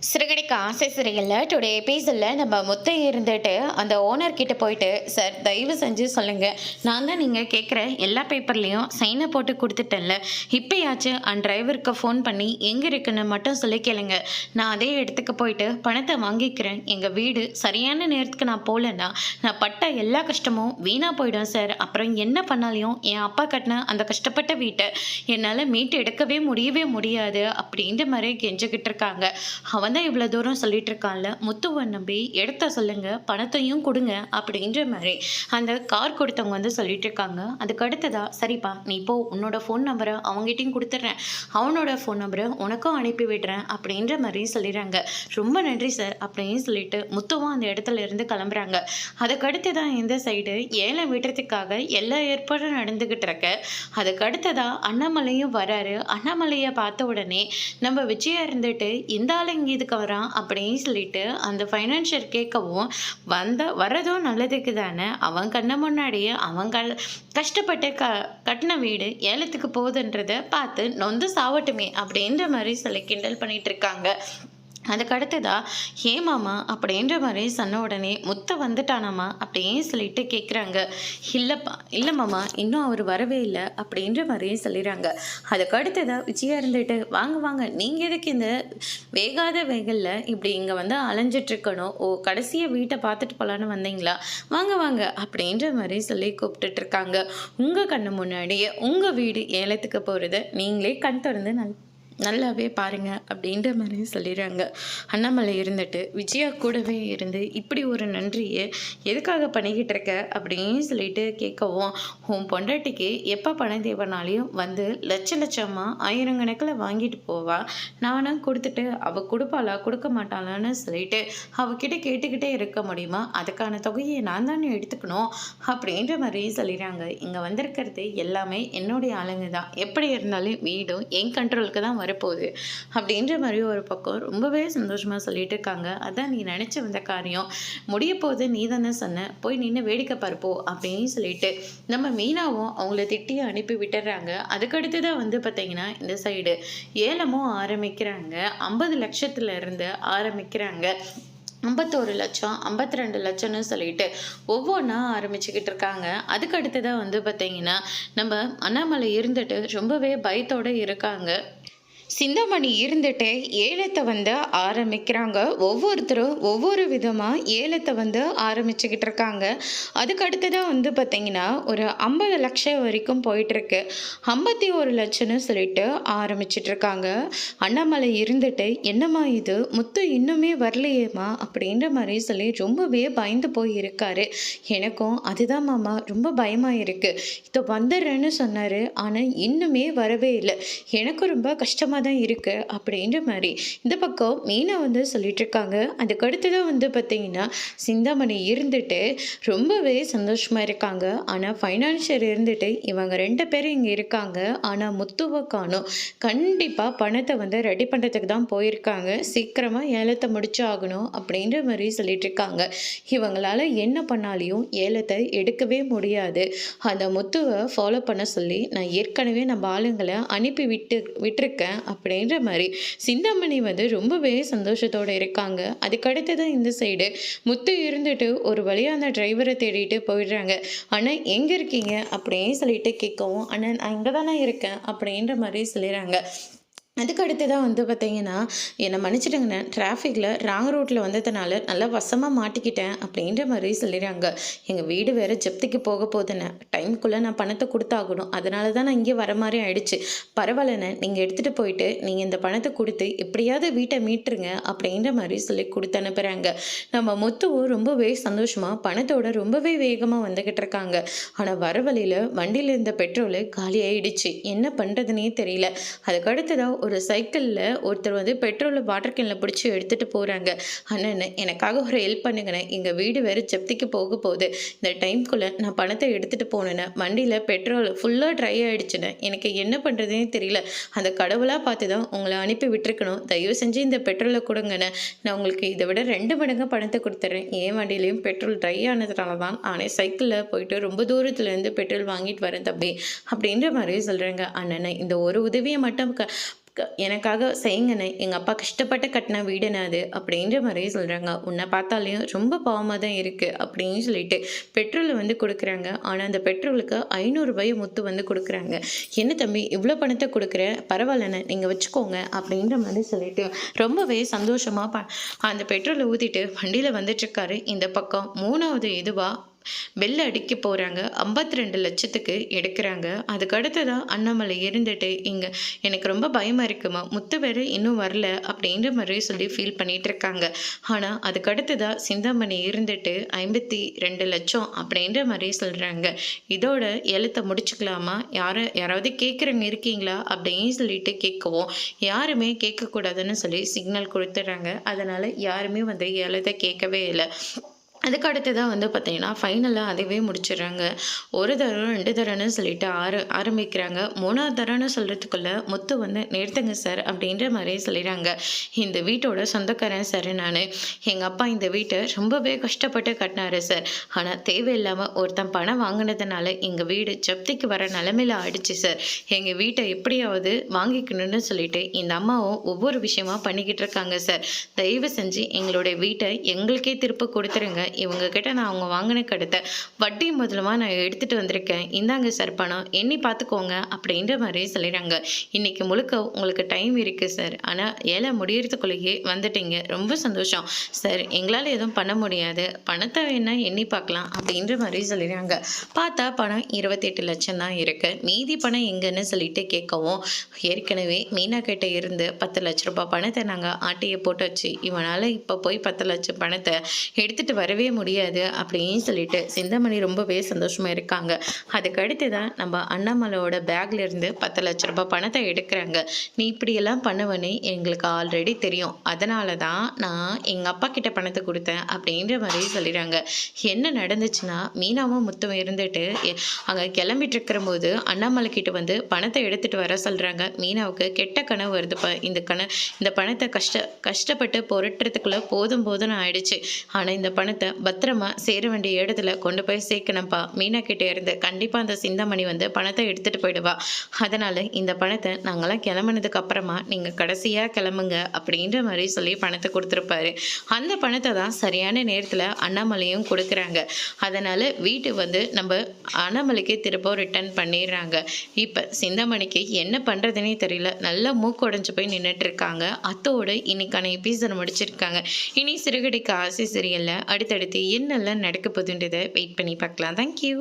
சிறுகடிக்கு ஆசை சிறையில் டுடே எபிசோடில் நம்ம முத்தை இருந்துட்டு அந்த ஓனர் கிட்ட போயிட்டு, சார் தயவு செஞ்சு சொல்லுங்கள், நான் தான் நீங்கள் கேட்குற எல்லா பேப்பர்லேயும் சைனை போட்டு கொடுத்துட்டேன்ல, இப்போயாச்சும் அந்த டிரைவருக்கு ஃபோன் பண்ணி எங்கே இருக்குன்னு மட்டும் சொல்லி கேளுங்க. நான் அதே இடத்துக்கு போயிட்டு பணத்தை வாங்கிக்கிறேன். எங்கள் வீடு சரியான நேரத்துக்கு நான் போகலன்னா நான் பட்ட எல்லா கஷ்டமும் வீணாக போயிடும் சார். அப்புறம் என்ன பண்ணாலையும் என் அப்பா கட்டின அந்த கஷ்டப்பட்ட வீட்டை என்னால் மீட்டு எடுக்கவே முடியாது அப்படின்ற மாதிரி கெஞ்சிக்கிட்டு இருக்காங்க. அவன் தான் இவ்வளோ தூரம் சொல்லிட்டு இருக்கான்ல, முத்துவை நம்பி இடத்த சொல்லுங்க, பணத்தையும் கொடுங்க அப்படின்ற மாதிரி அந்த கார் கொடுத்தவங்க வந்து சொல்லிட்டு இருக்காங்க. அதுக்கு அடுத்ததா, சரிப்பா நீ இப்போ உன்னோட ஃபோன் நம்பரை அவங்ககிட்டையும் கொடுத்துட்றேன், அவனோட ஃபோன் நம்பரை உனக்கும் அனுப்பி விடுறேன் அப்படின்ற மாதிரி சொல்லிடுறாங்க. ரொம்ப நன்றி சார் அப்படின்னு சொல்லிட்டு முத்துவும் அந்த இடத்துல இருந்து கிளம்புறாங்க. அதுக்கு அடுத்ததான் இந்த சைடு ஏலம் விடுறதுக்காக எல்லா ஏற்பாடும் நடந்துகிட்டு இருக்க. அதுக்கு அடுத்ததா அண்ணாமலையும் வராரு. அண்ணாமலையை பார்த்த உடனே நம்ம விஜயா இருந்துட்டு இந்த ஆள் இங்கே இதுக்கு வரான் அப்படின்னு சொல்லிட்டு அந்த ஃபைனான்ஷியர் கேட்கவும், வரதும் நல்லதுக்கு தானே, அவன் கண்ண முன்னாடியே அவங்க கஷ்டப்பட்டு கட்டின வீடு ஏலத்துக்கு போகுதுன்றதை பார்த்து நொந்து சாவட்டுமே அப்படின்ற மாதிரி சொல்லி கிண்டல் பண்ணிட்டு இருக்காங்க. அதுக்கு அடுத்ததா, ஏமாமா அப்படின்ற மாதிரி சொன்ன உடனே முத்தை வந்துட்டானாமா அப்படின்னு சொல்லிட்டு கேட்குறாங்க. இல்லை மாமா, இன்னும் அவர் வரவே இல்லை அப்படின்ற மாதிரியே சொல்லிடுறாங்க. அதுக்கு அடுத்ததா விஜயா இருந்துட்டு, வாங்க வாங்க, நீங்கள் எதுக்கு இந்த வேகாத வேகலில் இப்படி இங்கே வந்து அலைஞ்சிட்ருக்கணும், கடைசியாக வீட்டை பார்த்துட்டு போகலான்னு வந்தீங்களா, வாங்க வாங்க அப்படின்ற மாதிரி சொல்லி கூப்பிட்டுட்டு இருக்காங்க. உங்கள் கண்ணு முன்னாடியே உங்கள் வீடு ஏலத்துக்கு போகிறத நீங்களே கண் திறந்து நல்லாவே பாருங்கள் அப்படின்ற மாதிரி சொல்லிடுறாங்க. அண்ணாமலை இருந்துட்டு விஜயா கூடவே இருந்து இப்படி ஒரு நன்றியை எதுக்காக பண்ணிக்கிட்டு இருக்க அப்படின்னு சொல்லிட்டு கேட்கவும், உன் பொண்டாட்டிக்கு எப்போ பணம் தேவைனாலையும் வந்து லட்சமாக ஆயிரக்கணக்கில் வாங்கிட்டு போவா, நானும் கொடுத்துட்டு அவள் கொடுப்பாளா கொடுக்க மாட்டாளான்னு சொல்லிட்டு அவகிட்ட கேட்டுக்கிட்டே இருக்க முடியுமா, அதுக்கான தொகையை நான் தானே எடுத்துக்கணும் அப்படின்ற மாதிரி சொல்லிடுறாங்க. இங்கே வந்திருக்கிறது எல்லாமே என்னுடைய ஆளுங்க தான், எப்படி இருந்தாலும் வீடும் என் கண்ட்ரோலுக்கு தான் வரப்போகுது அப்படின்ற மாதிரி ஒரு பக்கம் ரொம்பவே சந்தோஷமாக சொல்லிட்டு இருக்காங்க. அதான் நீ நினச்சி வந்த காரியம் முடிய போது நீ தானே சொன்ன, போய் நின்று வேடிக்கை பார்ப்போ அப்படின்னு சொல்லிட்டு நம்ம மீனாவும் அவங்கள திட்டி அனுப்பி விட்டுறாங்க. அதுக்கடுத்து தான் வந்து பார்த்தீங்கன்னா இந்த சைடு ஏலமும் ஆரம்பிக்கிறாங்க. 50 லட்சத்துல இருந்து ஆரம்பிக்கிறாங்க. 51 லட்சம் 52 லட்சம்னு சொல்லிட்டு ஒவ்வொன்றா ஆரம்பிச்சுக்கிட்டு இருக்காங்க. அதுக்கு அடுத்ததான் வந்து பார்த்தீங்கன்னா நம்ம அண்ணாமலை இருந்துட்டு ரொம்பவே பயத்தோடு இருக்காங்க. சிந்தாமணி இருந்துட்டு ஏலத்தை வந்து ஆரம்பிக்கிறாங்க. ஒவ்வொருத்தரும் ஒவ்வொரு விதமாக ஏலத்தை வந்து ஆரம்பிச்சுக்கிட்டு இருக்காங்க. அதுக்கு அடுத்ததான் வந்து பார்த்திங்கன்னா ஒரு 50 லட்சம் வரைக்கும் போயிட்டுருக்கு. 51 லட்சம்னு சொல்லிட்டு ஆரம்பிச்சிட்ருக்காங்க. அண்ணாமலை இருந்துட்டு, என்னம்மா இது முத்து இன்னுமே வரலையேம்மா அப்படின்ற மாதிரி சொல்லி ரொம்பவே பயந்து போய் இருக்காரு. எனக்கும் அதுதான் மாமா ரொம்ப பயமாக இருக்குது. இதை வந்துடுறேன்னு சொன்னார், ஆனால் இன்னுமே வரவே இல்லை, எனக்கும் ரொம்ப கஷ்டமாக தான் இருக்கு அப்படின்ற மாதிரி இந்த பக்கம் மீனா வந்து சொல்லிட்டு இருக்காங்க. அதுக்கு அடுத்ததான் வந்து பார்த்தீங்கன்னா சிந்தாமணி இருந்துட்டு ரொம்பவே சந்தோஷமா இருக்காங்க. ஆனால் ஃபைனான்ஷியர் இருந்துட்டு, இவங்க 2 பேரும் இங்கே இருக்காங்க, ஆனால் முத்துவை காணும், கண்டிப்பாக பணத்தை வந்து ரெடி பண்ணுறதுக்கு தான் போயிருக்காங்க, சீக்கிரமாக ஏலத்தை முடிச்சு ஆகணும் அப்படின்ற மாதிரி சொல்லிட்டு இருக்காங்க. இவங்களால என்ன பண்ணாலையும் ஏலத்தை எடுக்கவே முடியாது. அந்த முத்துவை ஃபாலோ பண்ண சொல்லி நான் ஏற்கனவே நம்ம ஆளுங்களை அனுப்பி விட்டுருக்கேன் அப்படின்ற மாதிரி சிந்தாமணி வந்து ரொம்பவே சந்தோஷத்தோடு இருக்காங்க. அதுக்கடுத்து தான் இந்த சைடு முத்து இருந்துட்டு ஒரு வழியாக அந்த டிரைவரை தேடிட்டு போயிடுறாங்க. ஆனால் எங்கே இருக்கீங்க அப்படின்னு சொல்லிட்டு கேட்கவும், ஆனால் நான் இங்கே தானே இருக்கேன் அப்படின்ற மாதிரி சொல்லிடுறாங்க. அதுக்கு அடுத்து தான் வந்து பார்த்தீங்கன்னா, என்னை மன்னிச்சிடுங்கண்ணே, டிராஃபிக்கில் ராங் ரூட்டில் வந்ததுனால நல்லா வசமாக மாட்டிக்கிட்டேன் அப்படின்ற மாதிரி சொல்லிடுறாங்க. எங்கள் வீடு வேறு ஜப்திக்கு போக போகுதுண்ணே, டைமுக்குள்ளே நான் பணத்தை கொடுத்தாகணும், அதனால தான் நான் இங்கே வர மாதிரி ஆயிடுச்சு. பரவாயில்லண்ணே, நீங்கள் எடுத்துகிட்டு போயிட்டு நீங்கள் இந்த பணத்தை கொடுத்து எப்படியாவது வீட்டை மீட்டுருங்க அப்படின்ற மாதிரி சொல்லி கொடுத்து அனுப்புகிறாங்க. நம்ம முத்துவும் ரொம்பவே சந்தோஷமாக பணத்தோட ரொம்பவே வேகமாக வந்துக்கிட்டு இருக்காங்க. ஆனால் வர வழியில் வண்டியில் இருந்த பெட்ரோலு காலி ஆயிடுச்சு, என்ன பண்ணுறதுனே தெரியல. அதுக்கடுத்து தான் ஒரு சைக்கிளில் ஒருத்தர் வந்து பெட்ரோலை வாட்டர் கேனில் பிடிச்சி எடுத்துகிட்டு போகிறாங்க. அண்ணன் எனக்காக ஒரு ஹெல்ப் பண்ணுங்கண்ணே, எங்கள் வீடு வேறு ஜப்திக்கு போக போகுது, இந்த டைம்குள்ளே நான் பணத்தை எடுத்துகிட்டு போனேண்ணே, வண்டியில் பெட்ரோல் ஃபுல்லாக ட்ரை ஆகிடுச்சுண்ணே, எனக்கு என்ன பண்ணுறதுனே தெரியல, அந்த கடவுளாக பார்த்து தான் உங்களை அனுப்பி விட்டுருக்கணும், தயவு செஞ்சு இந்த பெட்ரோலை கொடுங்கண்ணே, நான் உங்களுக்கு இதை விட 2 மடங்கு பணத்தை கொடுத்துட்றேன், என் வண்டியிலையும் பெட்ரோல் ட்ரை ஆனதுனால தான் ஆனால் சைக்கிளில் போயிட்டு ரொம்ப தூரத்துலேருந்து பெட்ரோல் வாங்கிட்டு வரேன் தம்பி அப்படின்ற மாதிரி சொல்கிறேங்க. அண்ணனை இந்த ஒரு உதவியை மட்டும் எனக்காக செய்யுங்கண்ணே. எங்க அப்பா கஷ்டப்பட்டு கட்டின வீடுண்ணே அது." அப்படின்ற மாரி சொல்றாங்க. "உன்ன பார்த்தாலேயும் ரொம்ப பாவமா தான் இருக்கு." அப்படின்னு சொல்லிட்டு பெட்ரோல வந்து குடுக்குறாங்க. ஆனா, அந்த பெட்ரோலுக்கு ரூ. 500 முத்து வந்து குடுக்குறாங்க. "என்ன தம்பி இவ்ளோ பணத்த குடுக்குற? பரவாயில்லண்ணே நீங்க வச்சுக்கோங்க." அப்படின்ற மாரி சொல்லிட்டு ரொம்பவே சந்தோஷமா அந்த பெட்ரோல ஊத்திட்டு வண்டியில வந்துட்டுருக்காரு. இந்த பக்கம் 3வது இதுவா பெல் அடிக்க போறாங்க. 52,00,000க்கு எடுக்குறாங்க. அதுக்கு அடுத்ததா அண்ணாமலை இருந்துட்டு, "இங்க எனக்கு ரொம்ப பயமா இருக்குமா. முத்து வேற இன்னும் வரல." அப்படின்ற மாரி சொல்லி ஃபீல் பண்ணிட்டு இருக்காங்க. ஆனா, அதுக்கு அடுத்ததா சிந்தாமணி இருந்துட்டு 52,00,000 அப்படின்ற மாரி சொல்றாங்க. "இதோட ஏலத்த முடிச்சுக்கலாமா? யாராவது கேட்குறவங்க இருக்கீங்களா?" அப்படின்னு சொல்லிட்டு கேட்கவும், யாருமே கேட்கக்கூடாதுன்னு சொல்லி சிக்னல் குடுத்துடுறாங்க. அதனால யாருமே வந்து ஏலத்த கேட்கவே இல்ல. அதுக்கு அடுத்ததா வந்து பார்த்தீங்கன்னா, ஃபைனலா அதுவே முடிச்சுடுறாங்க. 1 தரம், 2 தரம்ன்னு சொல்லிட்டு ஆரம்பிக்கிறாங்க. 3வது தரம்ன்னு சொல்றதுக்குள்ள முத்து வந்து, "நிறுத்துங்க சார்" அப்படின்ற மாரி சொல்லிறாங்க. "இந்த வீட்டோட சொந்தக்காரன் சார் நானு. எங்க அப்பா இந்த வீட்ட ரொம்பவே கஷ்டப்பட்டு கட்டினாரு சார். ஆனா தேவையில்லாம ஒருத்தன் பணம் வாங்குனதுனால எங்க வீடு ஜப்திக்கு வர நிலைமையில ஆயிடுச்சு சார். எங்க வீட்ட எப்படியாவது வாங்கிக்கணும்னு சொல்லிட்டு இந்த அம்மாவும் ஒவ்வொரு விஷயமா பண்ணிக்கிட்டு இருக்காங்க சார். தயவு செஞ்சு எங்களுடைய வீட்ட எங்களுக்கே திருப்ப குடுத்துருங்க. இவங்க கிட்ட நான் அவங்க வாங்கின கடத்த வட்டி முதலுமா நான் எடுத்துட்டு வந்திருக்கேன். இந்தாங்க சார் பணம். எண்ணி பார்த்துக்கோங்க." அப்படின்ற மாரி சொல்லிறாங்க. "இன்னைக்கு முழுக்க உங்களுக்கு டைம் இருக்கு சார். ஆனா ஏல முடியறதுக்குள்ளேயே வந்துட்டீங்க. ரொம்ப சந்தோஷம். சார் எங்களால எதுவும் பண்ண முடியாது. பணத்த வேணா எண்ணி பார்க்கலாம்." அப்படின்ற மாரி சொல்லிறாங்க. பார்த்தா பணம் 28,00,000 தான் இருக்கு. மீதி பணம் எங்கன்னு சொல்லிட்டு கேட்கவும், ஏற்கனவே மீனா கிட்ட இருந்து ரூ. 10,00,000 பணத்த நாங்க ஆட்டைய போட்டாச்சு. இவனால இப்ப போய் 10,00,000 பணத்த எடுத்துட்டு வரவே முடியாது அப்படின்னு சொல்லிட்டு சிந்தாமணி ரொம்பவே சந்தோஷமா இருக்காங்க. அதுக்கு அடுத்ததான் நம்ம அண்ணாமலையோட பேக்ல இருந்து ரூ. 10,00,000 பணத்தை எடுக்கிறாங்க. "நீ இப்படியெல்லாம் பண்ணுவனே எங்களுக்கு ஆல்ரெடி தெரியும். அதனால தான் நான் எங்க அப்பா கிட்ட பணத்தை கொடுத்தேன்." அப்படின்ற மாதிரி சொல்லிடுறாங்க. என்ன நடந்துச்சுன்னா, மீனாவும் முத்தும் இருந்துட்டு அங்க கிளம்பிட்டு இருக்கிற போது அண்ணாமலை கிட்ட வந்து பணத்தை எடுத்துட்டு வர சொல்றாங்க. மீனாவுக்கு கெட்ட கனவு வருதுப்பா. இந்த பணத்தை கஷ்டப்பட்டு புரட்டுறதுக்குள்ள போதும் போதும்னு ஆயிடுச்சு. ஆனா இந்த பணத்தை பத்திரமா சேர வேண்டிய இடத்துல கொண்டு போய் சேர்க்கணும்ப்பா. மீனா கிட்ட இருந்து கண்டிப்பா அந்த சிந்தாமணி வந்து பணத்தை எடுத்துட்டு போயிடுவா. அதனால இந்த பணத்தை நாங்கெல்லாம் கிளம்புனதுக்கு அப்புறமா நீங்க கடைசியா கிளம்புங்க அப்படின்ற மாதிரி சொல்லி பணத்தை கொடுத்துருப்பாரு. அந்த பணத்தை தான் சரியான நேரத்துல அண்ணாமலையும் கொடுக்குறாங்க. அதனால வீட்டு வந்து நம்ம அண்ணாமலைக்கு திரும்ப ரிட்டர்ன் பண்ணிடுறாங்க. இப்ப சிந்தாமணிக்கு என்ன பண்றதுன்னே தெரியல. நல்லா மூக்குடைஞ்சு போய் நின்னுட்டு இருக்காங்க. அத்தோட இன்னைக்கான எபிசோட் முடிச்சிருக்காங்க. இனி சிறுகடிக்க ஆசை சீரியல்ல அடுத்தடுத்து என்னெல்லாம் நடக்க போகுதுன்றதை வெயிட் பண்ணி பார்க்கலாம். தேங்க்யூ.